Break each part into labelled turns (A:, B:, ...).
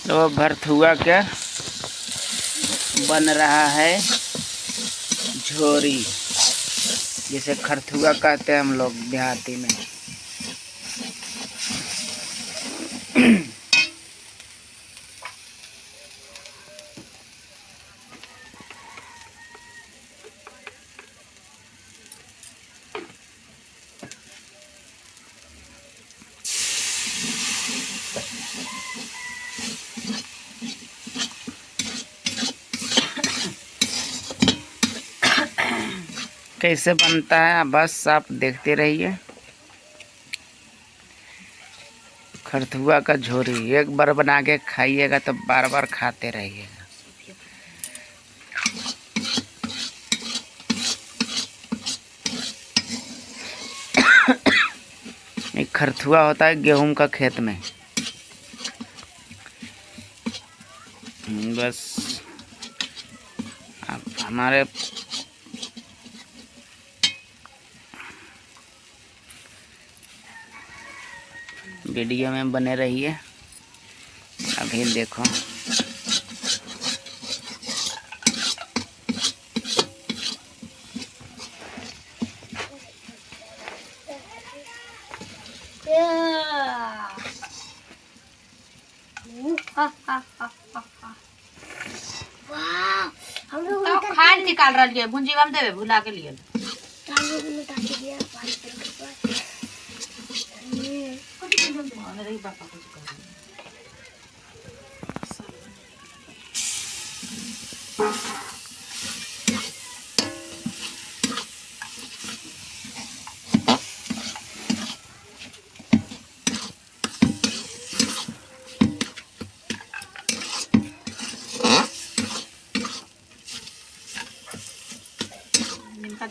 A: तो भरथुआ क्या बन रहा है झोरी, जिसे खरथुआ कहते हैं हम लोग देहाती में। कैसे बनता है बस आप देखते रहिए। खरथुआ का झोरी एक बार बना के खाइएगा तो बार बार खाते रहिएगा। एक खरथुआ होता है गेहूं का खेत में। बस आप हमारे वीडियो में बने रहिए। अभी देखो
B: तो खाल निकाल रही है भुंजी हम देवे भुला के लिए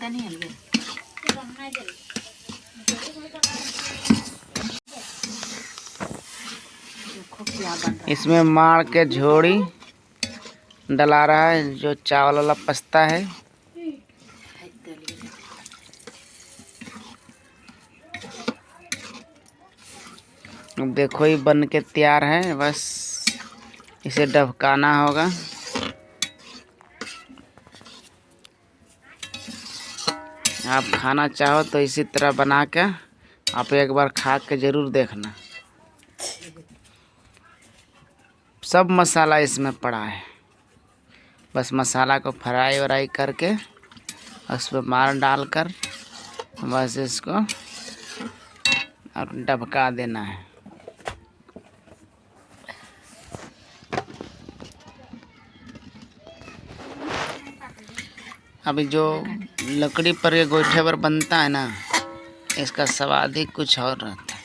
B: नहीं है
A: इसमें मार के झोरी डला रहा है, जो चावल वाला पस्ता है। अब देखो ये बन के तैयार है, बस इसे डबकाना होगा। आप खाना चाहो तो इसी तरह बना के आप एक बार खा के ज़रूर देखना। सब मसाला इसमें पड़ा है, बस मसाला को फ्राई व्राई करके उस पर मार डालकर बस इसको और डबका देना है। अभी जो लकड़ी पर के गोईठे पर बनता है ना, इसका स्वाद ही कुछ और रहता है।